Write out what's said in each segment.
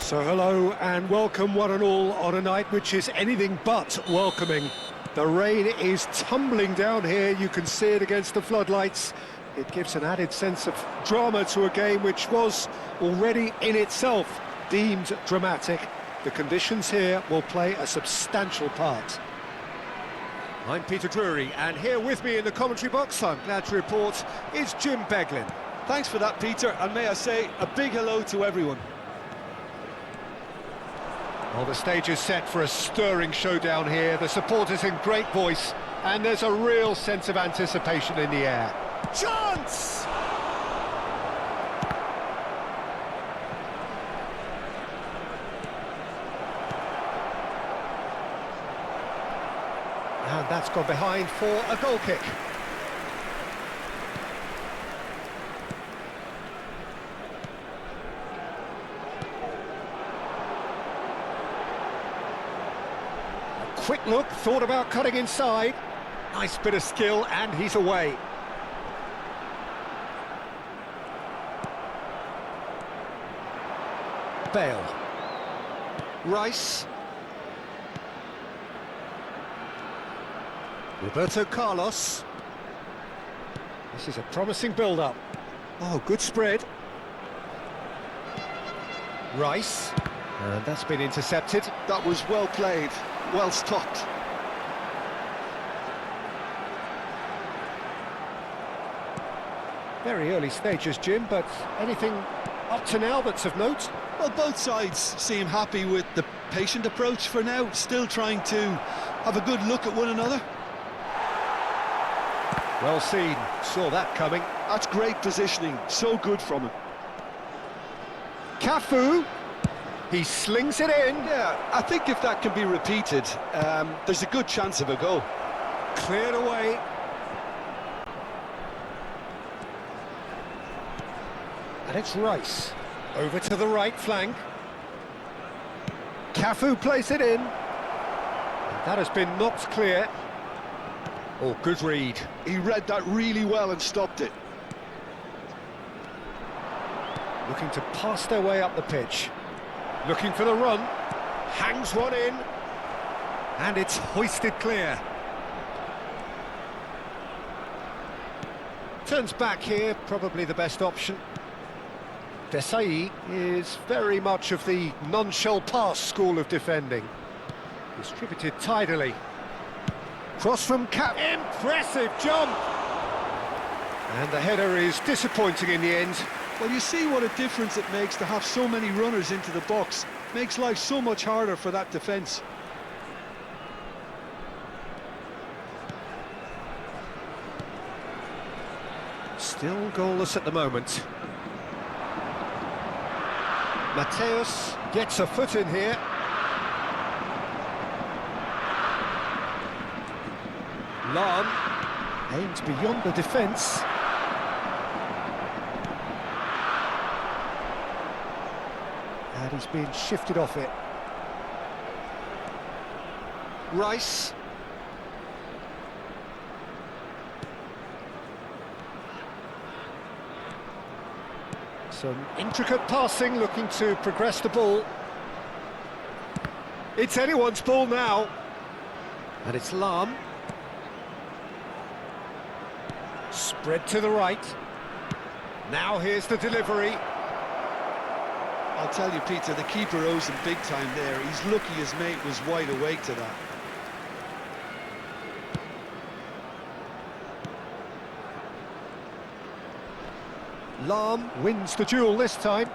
So hello and welcome one and all on a night which is anything but welcoming. The rain is tumbling down here, you can see it against the floodlights. It gives an added sense of drama to a game which was already in itself deemed dramatic. The conditions here will play a substantial part. I'm Peter Drury, and here with me in the commentary box, I'm glad to report, is Jim Beglin. Thanks for that, Peter, and may I say a big hello to everyone. Well, the stage is set for a stirring showdown here. The supporters in great voice, and there's a real sense of anticipation in the air. Chance! And that's gone behind for a goal kick. Quick look, thought about cutting inside. Nice bit of skill, and he's away. Bale. Rice. Roberto Carlos. This is a promising build-up. Oh, good spread. Rice. And that's been intercepted. That was well played, well stopped. Very early stages, Jim, but anything up to now that's of note? Well, both sides seem happy with the patient approach for now, still trying to have a good look at one another. Well seen, saw that coming. That's great positioning, so good from him. Cafu, he slings it in. Yeah, I think if that can be repeated, there's a good chance of a goal. Cleared away. And it's Rice, over to the right flank. Cafu plays it in. And that has been knocked clear. Oh, good read. He read that really well and stopped it. Looking to pass their way up the pitch. Looking for the run. Hangs one in. And it's hoisted clear. Turns back here, probably the best option. Desai is very much of the non-shell pass school of defending. Distributed tidily. Cross from Cap. Impressive jump! And the header is disappointing in the end. Well, you see what a difference it makes to have so many runners into the box. Makes life so much harder for that defence. Still goalless at the moment. Mateus gets a foot in here. Lam aims beyond the defence. And he's being shifted off it. Rice. Some intricate passing, looking to progress the ball. It's anyone's ball now. And it's Lam. Spread to the right. Now here's the delivery. I'll tell you, Peter, the keeper owes him big time there. He's lucky his mate was wide awake to that. Lam wins the duel this time.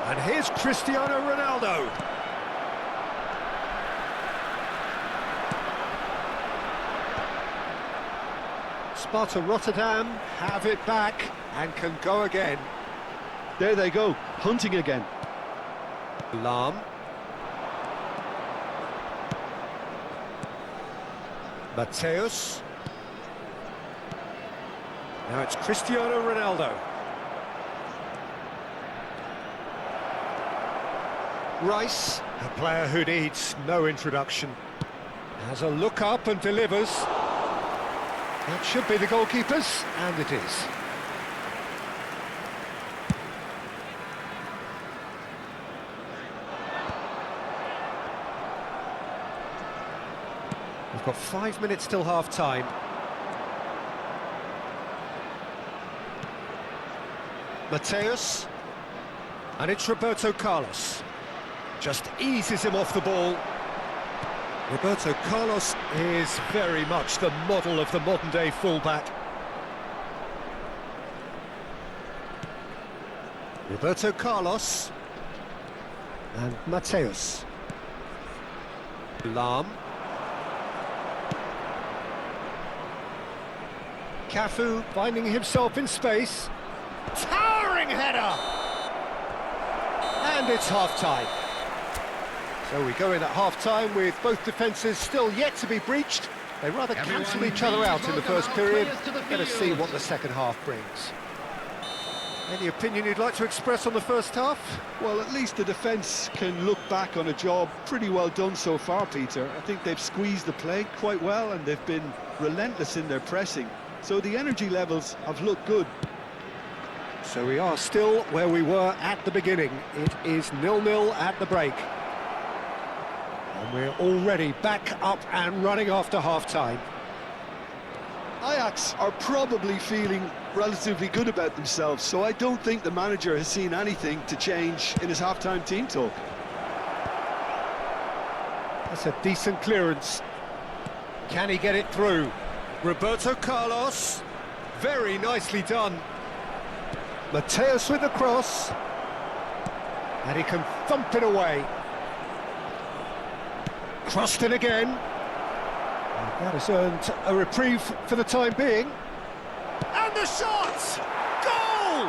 And here's Cristiano Ronaldo. Sparta Rotterdam have it back and can go again. There they go, hunting again. Lam. Mateus. Now it's Cristiano Ronaldo. Rice, a player who needs no introduction. Has a look up and delivers. That should be the goalkeepers, and it is. got 5 minutes till half-time. Mateus. And it's Roberto Carlos. Just eases him off the ball. Roberto Carlos is very much the model of the modern-day fullback. Roberto Carlos. And Mateus. Lam. Cafu finding himself in space. Towering header! And it's half-time. So we go in at half-time with both defences still yet to be breached. They rather cancel each other out in the first period. Let us see what the second half brings. Any opinion you'd like to express on the first half? Well, at least the defence can look back on a job pretty well done so far, Peter. I think they've squeezed the play quite well and they've been relentless in their pressing. So the energy levels have looked good. So we are still where we were at the beginning. It is 0-0 at the break. And we're already back up and running after half-time. Ajax are probably feeling relatively good about themselves, so I don't think the manager has seen anything to change in his half-time team talk. That's a decent clearance. Can he get it through? Roberto Carlos. Very nicely done. Mateus with the cross. And he can thump it away. Crossed it again. And that has earned a reprieve for the time being. And the shot! Goal!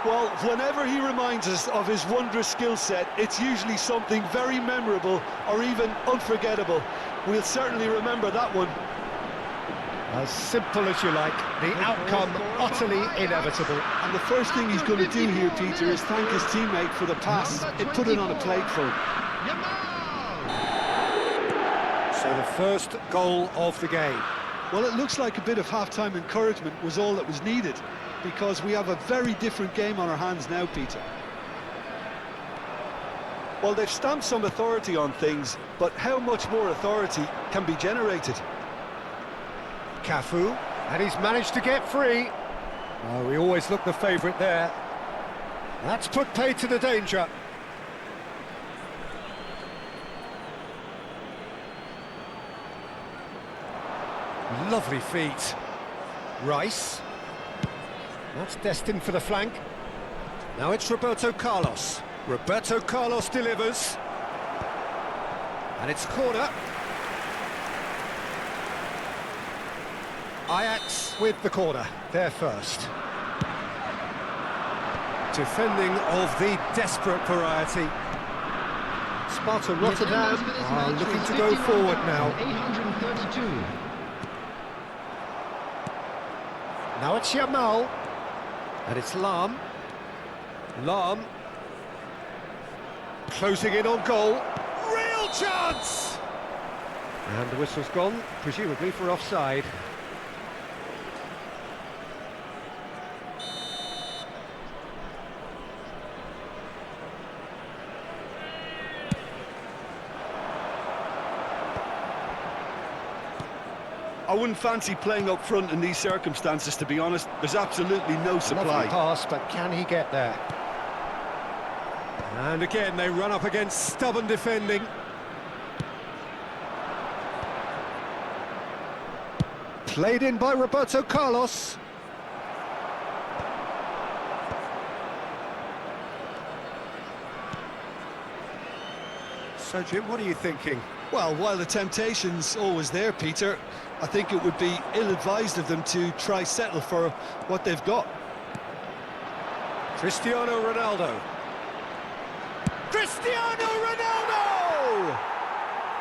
Well, whenever he reminds us of his wondrous skill set, it's usually something very memorable or even unforgettable. We'll certainly remember that one. As simple as you like, the outcome utterly inevitable. And the first thing he's going to do here, Peter, is thank his teammate for the pass. It put it on a plate for him. So the first goal of the game. Well, it looks like a bit of half-time encouragement was all that was needed, because we have a very different game on our hands now, Peter. Well, they've stamped some authority on things, but how much more authority can be generated? Cafu, and he's managed to get free. Oh, we always look the favourite there. That's put paid to the danger. Lovely feet. Rice. That's destined for the flank. Now it's Roberto Carlos. Roberto Carlos delivers. And it's corner. Ajax with the corner, there first. Defending of the desperate variety. Sparta Rotterdam are looking to go forward now. 832. Now it's Yamal. And it's Lam. Lam. Closing in on goal. Real chance! And the whistle's gone, presumably for offside. I wouldn't fancy playing up front in these circumstances, to be honest. There's absolutely no supply. Lovely pass, but can he get there? And again, they run up against stubborn defending. Played in by Roberto Carlos. So, Jim, what are you thinking? Well, while the temptation's always there, Peter, I think it would be ill-advised of them to try settle for what they've got. Cristiano Ronaldo. Cristiano Ronaldo!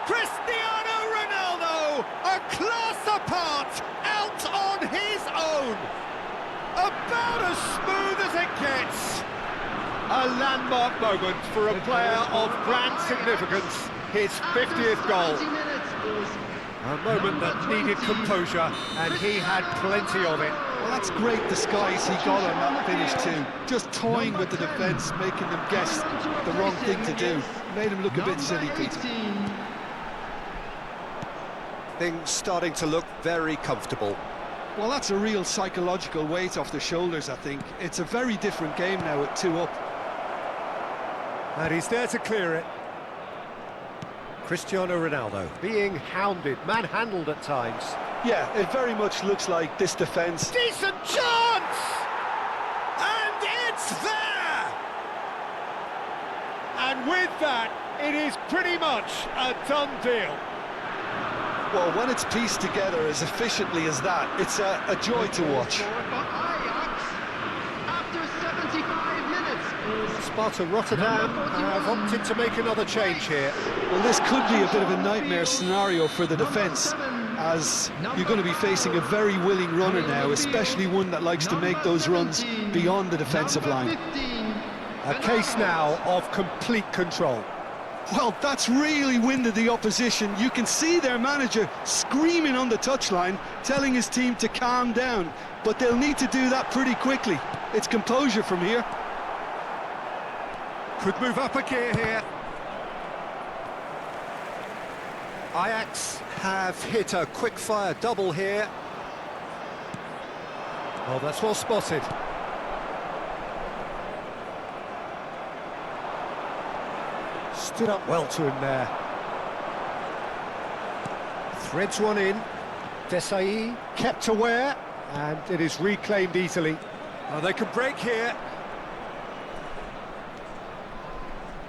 Cristiano Ronaldo, a class apart, out on his own. About as smooth as it gets. A landmark moment for a player of grand significance. His 50th goal. A moment that needed composure, and he had plenty of it. Well, that's great disguise he got on that finish too. Just toying with the defence, making them guess the wrong thing to do. Made him look a bit silly, Peter. Things starting to look very comfortable. Well, that's a real psychological weight off the shoulders, I think. It's a very different game now with 2 up. And he's there to clear it. Cristiano Ronaldo being hounded, manhandled at times. Yeah, it very much looks like this defence. Decent chance! And it's there! And with that, it is pretty much a done deal. Well, when it's pieced together as efficiently as that, it's a joy to watch. Sparta Rotterdam have opted to make another change here. Well, this could be a bit of a nightmare scenario for the defence, as you're going to be facing a very willing runner now, especially one that likes to make those runs beyond the defensive line. A case now of complete control. Well, that's really winded the opposition. You can see their manager screaming on the touchline, telling his team to calm down, but they'll need to do that pretty quickly. It's composure from here. Could move up a gear here. Ajax have hit a quick-fire double here. Oh, that's well spotted. Stood up well to him there. Threads one in. Desai kept aware, and it is reclaimed easily. Oh, they could break here.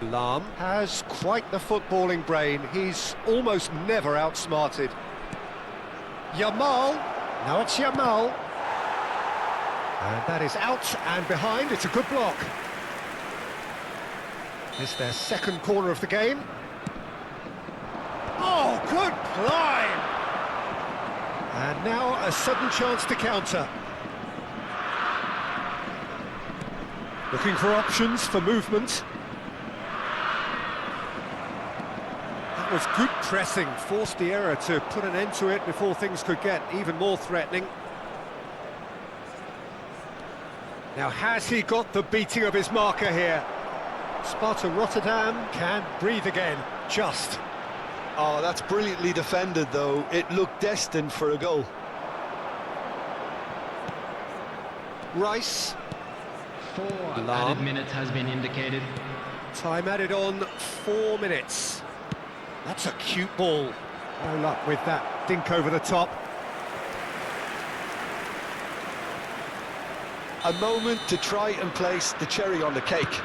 Lahm has quite the footballing brain. He's almost never outsmarted. Yamal. Now it's Yamal. And that is out and behind. It's a good block. It's their second corner of the game. Oh, good climb! And now a sudden chance to counter. Looking for options for movement. That was good pressing, forced the error to put an end to it before things could get even more threatening. Now, has he got the beating of his marker here? Sparta Rotterdam can breathe again, just. Oh, that's brilliantly defended, though. It looked destined for a goal. Rice. 4 Lahm. added minutes has been indicated. Time added on 4 minutes. That's a cute ball. No luck with that dink over the top. A moment to try and place the cherry on the cake.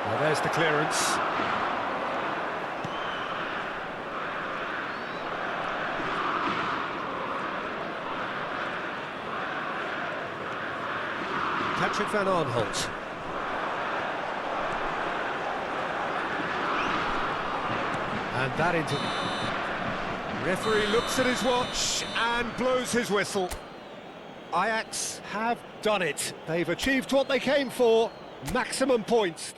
Well, there's the clearance. Patrick van Arnholt. And that into... Referee looks at his watch and blows his whistle. Ajax have done it. They've achieved what they came for. Maximum points.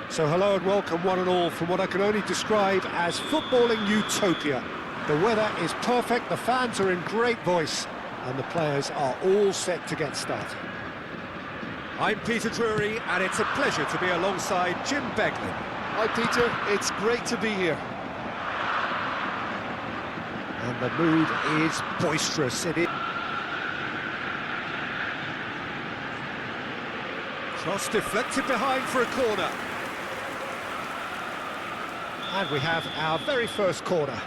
So hello and welcome one and all from what I can only describe as footballing utopia. The weather is perfect, the fans are in great voice, and the players are all set to get started. I'm Peter Drury, and it's a pleasure to be alongside Jim Beglin. Hi, Peter. It's great to be here. And the mood is boisterous. It is. Cross deflected behind for a corner. And we have our very first corner.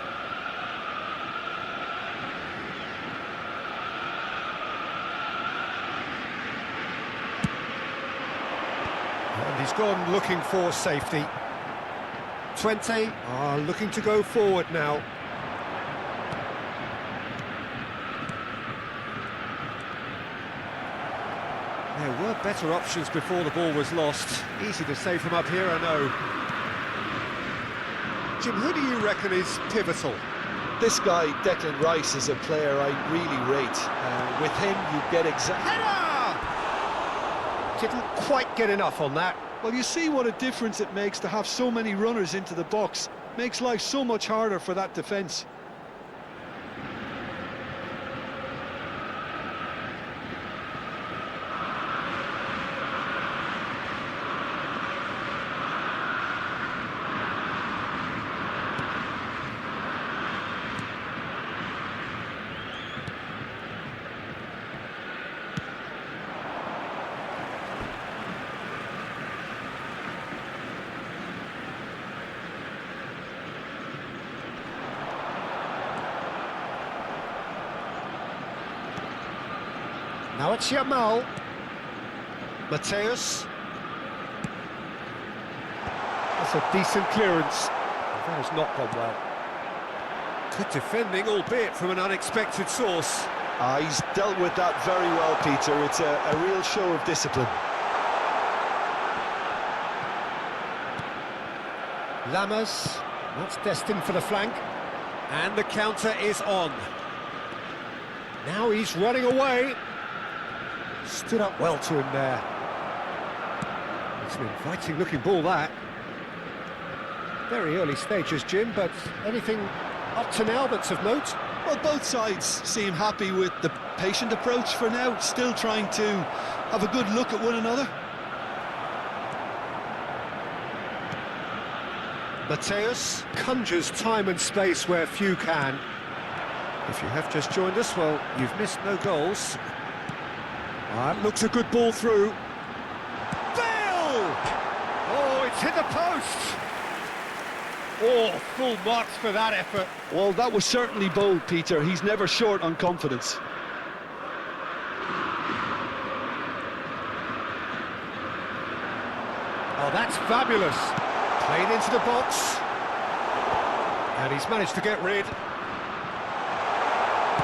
And he's gone looking for safety. Twente are looking to go forward now. There were better options before the ball was lost. Easy to say from up here, I know. Jim, who do you reckon is pivotal? This guy, Declan Rice, is a player I really rate. With him, you get Header! Didn't quite get enough on that. Well, you see what a difference it makes to have so many runners into the box. Makes life so much harder for that defence. Now it's Yamal. Mateus. That's a decent clearance. That has not gone well. Good defending, albeit from an unexpected source. He's dealt with that very well, Peter. It's a real show of discipline. Lamas. That's destined for the flank. And the counter is on. Now he's running away. Stood up well to him there. It's an inviting-looking ball, that. Very early stages, Jim, but anything up to now that's of note? Well, both sides seem happy with the patient approach for now, still trying to have a good look at one another. Mateus conjures time and space where few can. If you have just joined us, well, you've missed no goals. That looks a good ball through. Bale! Oh, it's hit the post! Oh, full marks for that effort. Well, that was certainly bold, Peter. He's never short on confidence. Oh, that's fabulous. Played into the box. And he's managed to get rid.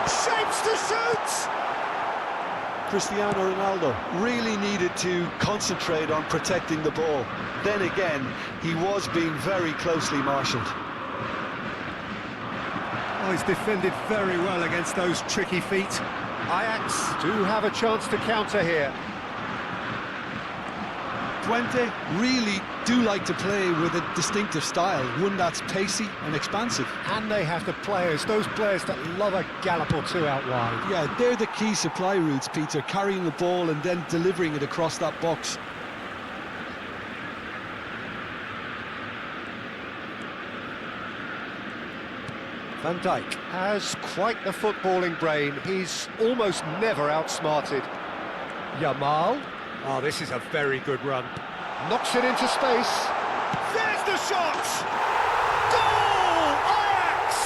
Shapes to shoot! Cristiano Ronaldo really needed to concentrate on protecting the ball. Then again, he was being very closely marshalled. Oh, he's defended very well against those tricky feet. Ajax do have a chance to counter here. Twente really do like to play with a distinctive style, one that's pacey and expansive. And they have the players, those players that love a gallop or two out wide. Yeah, they're the key supply routes, Peter, carrying the ball and then delivering it across that box. Van Dijk has quite the footballing brain. He's almost never outsmarted. Yamal. Oh, this is a very good run. Knocks it into space. There's the shot! Goal! Ajax!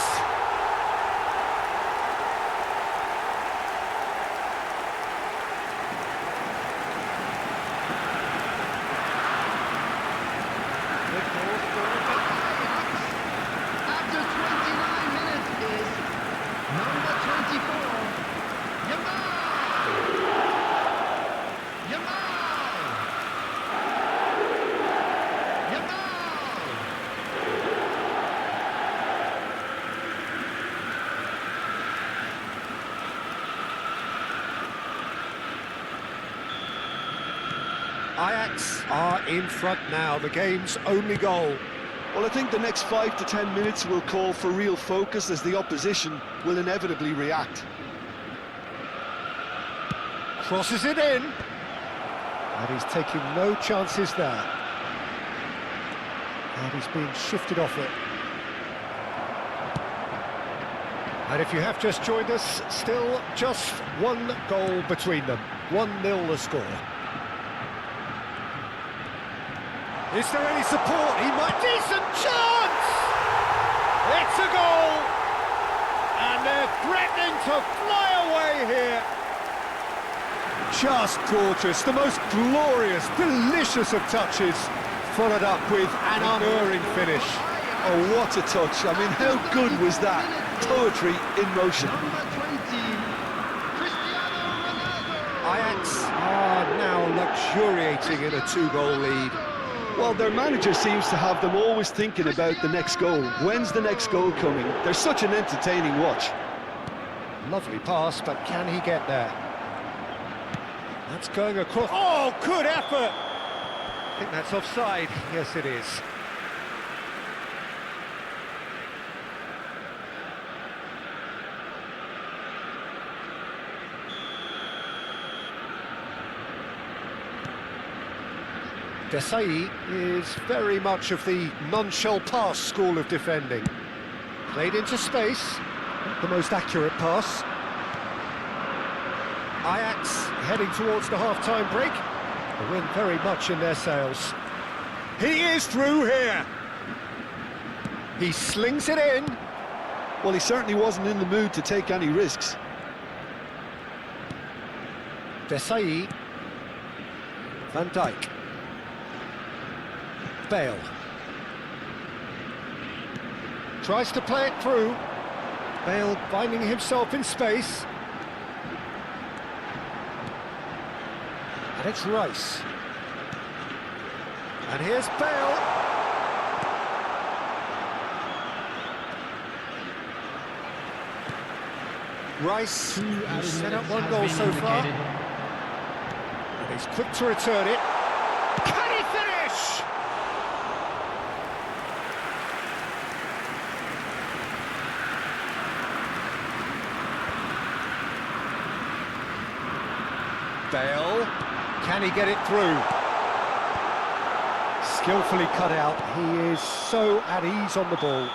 After 29 minutes is number 24, Yamal! Ajax are in front now, the game's only goal. Well, I think the next 5 to 10 minutes will call for real focus as the opposition will inevitably react. Crosses it in. And he's taking no chances there. And he's being shifted off it. And if you have just joined us, still just one goal between them. 1-0 the score. Is there any support? He might... Decent chance! It's a goal! And they're threatening to fly away here. Just gorgeous, the most glorious, delicious of touches, followed up with an unerring finish. Oh, what a touch. I mean, how good was that? Poetry in motion. Number 20, Cristiano Ronaldo! Ajax are now are luxuriating in a two-goal lead. Well, their manager seems to have them always thinking about the next goal. When's the next goal coming? They're such an entertaining watch. Lovely pass, but can he get there? That's going across. Oh, good effort! I think that's offside. Yes, it is. Desai is very much of the non-shell pass school of defending. Played into space, not the most accurate pass. Ajax heading towards the half-time break. The wind very much in their sails. He is through here. He slings it in. Well, he certainly wasn't in the mood to take any risks. Desai. Van Dijk. Bale. Tries to play it through. Bale finding himself in space. And it's Rice. And here's Bale. Rice, who's set up one goal so far. And he's quick to return it. Can he finish? Bale, can he get it through? Skillfully cut out, he is so at ease on the ball.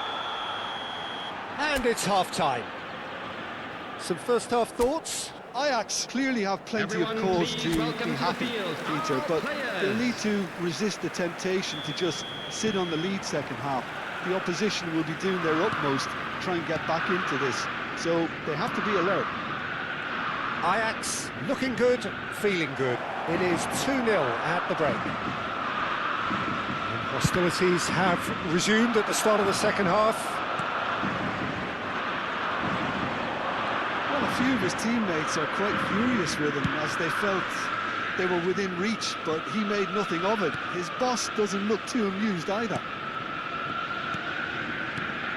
And it's half-time. Some first-half thoughts? Ajax clearly have plenty of cause to be happy, Peter, but they'll need to resist the temptation to just sit on the lead second half. The opposition will be doing their utmost to try and get back into this, so they have to be alert. Ajax looking good, feeling good. It is 2-0 at the break. And hostilities have resumed at the start of the second half. Well, a few of his teammates are quite furious with him as they felt they were within reach, but he made nothing of it. His boss doesn't look too amused either.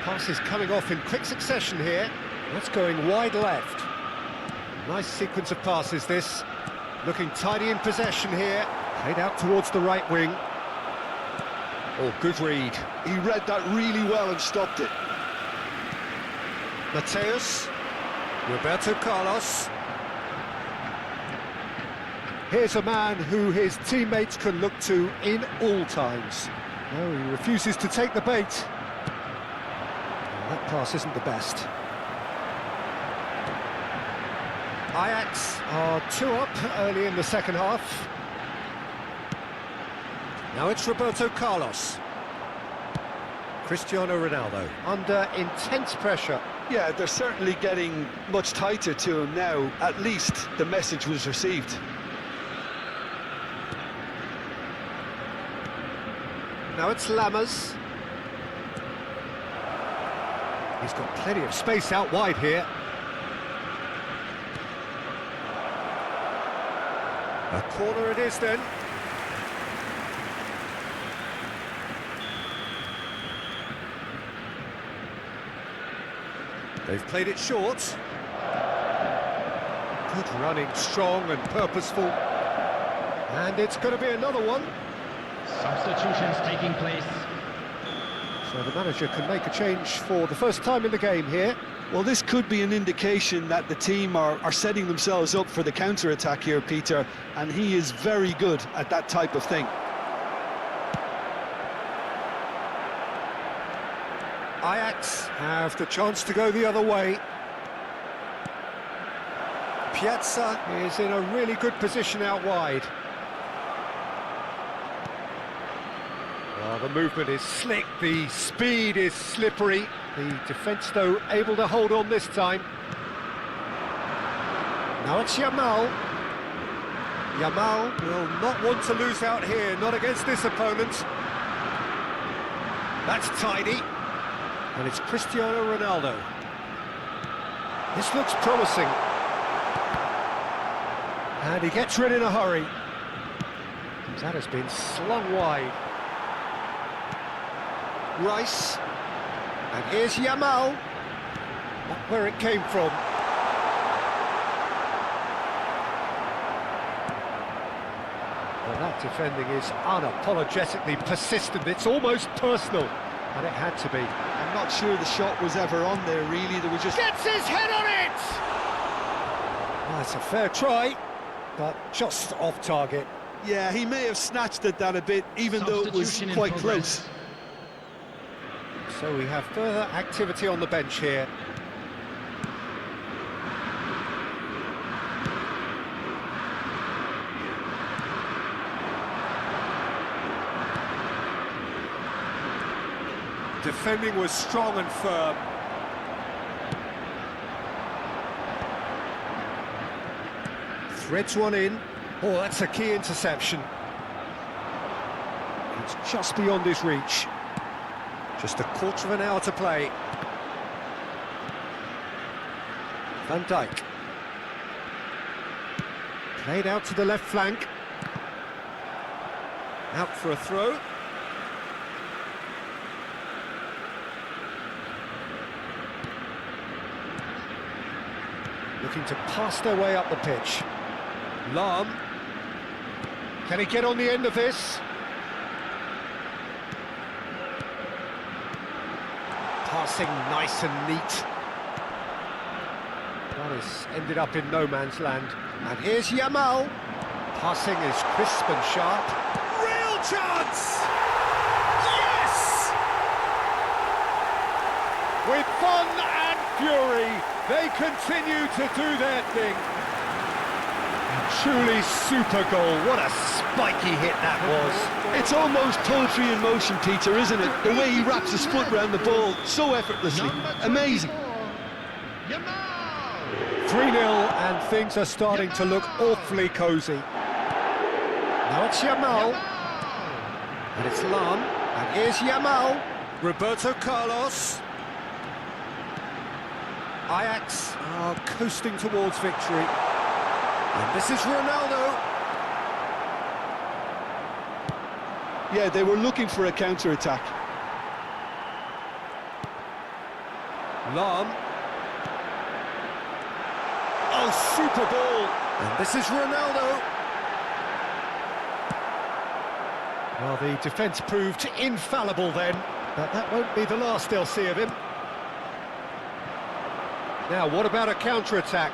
Passes coming off in quick succession here. That's going wide left. Nice sequence of passes, this. Looking tidy in possession here. Played out towards the right wing. Oh, good read. He read that really well and stopped it. Mateus. Roberto Carlos. Here's a man who his teammates can look to in all times. No, he refuses to take the bait. Oh, that pass isn't the best. Ajax are 2 up early in the second half. Now it's Roberto Carlos. Cristiano Ronaldo under intense pressure. Yeah, they're certainly getting much tighter to him now. At least the message was received. Now it's Lammers. He's got plenty of space out wide here. A corner it is then. They've played it short. Good running, strong and purposeful. And it's going to be another one. Substitutions taking place. So the manager can make a change for the first time in the game here. Well, this could be an indication that the team are setting themselves up for the counter-attack here, Peter, and he is very good at that type of thing. Ajax have the chance to go the other way. Piazza is in a really good position out wide. Oh, the movement is slick, the speed is slippery. The defence, though, able to hold on this time. Now it's Yamal. Yamal will not want to lose out here, not against this opponent. That's tidy. And it's Cristiano Ronaldo. This looks promising. And he gets rid in a hurry. That has been slung wide. Rice. And here's Yamal. Not where it came from. Well, that defending is unapologetically persistent. It's almost personal, and it had to be. I'm not sure the shot was ever on there, really. There was just... Gets his head on it! Well, that's a fair try, but just off target. Yeah, he may have snatched at that a bit, even though it was Substitution in quite progress. close. So we have further activity on the bench here. Defending was strong and firm. Threads one in. Oh, that's a key interception. It's just beyond his reach. Just a quarter of an hour to play. Van Dijk. Played out to the left flank. Out for a throw. Looking to pass their way up the pitch. Lahm. Can he get on the end of this? Passing nice and neat. That has ended up in no man's land. And here's Yamal. Passing is crisp and sharp. Real chance! Yes! With fun and fury, they continue to do their thing. A truly super goal. What a spiky hit that was. It's almost poetry in motion, Peter, isn't it? The way he wraps his foot around the ball so effortlessly. Amazing. 3-0 and things are starting to look awfully cosy. Now it's Yamal. And it's Lahm. And here's Yamal. Roberto Carlos. Ajax are coasting towards victory. And this is Ronaldo. Yeah, they were looking for a counter-attack. Lahm. Oh, super ball. And this is Ronaldo. Well, the defence proved infallible then, but that won't be the last they'll see of him. Now, what about a counter-attack?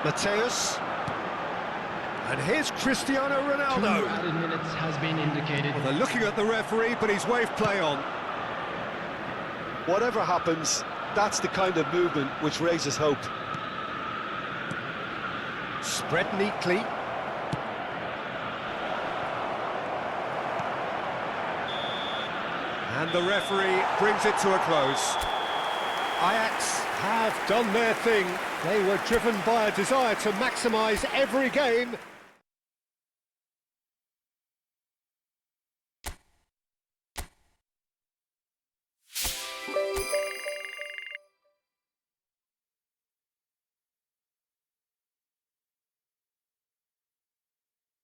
Mateus. And here's Cristiano 2 Ronaldo. added minutes has been indicated. Well, they're looking at the referee, but he's waved play on. Whatever happens, that's the kind of movement which raises hope. Spread neatly. And the referee brings it to a close. Ajax have done their thing. They were driven by a desire to maximise every game.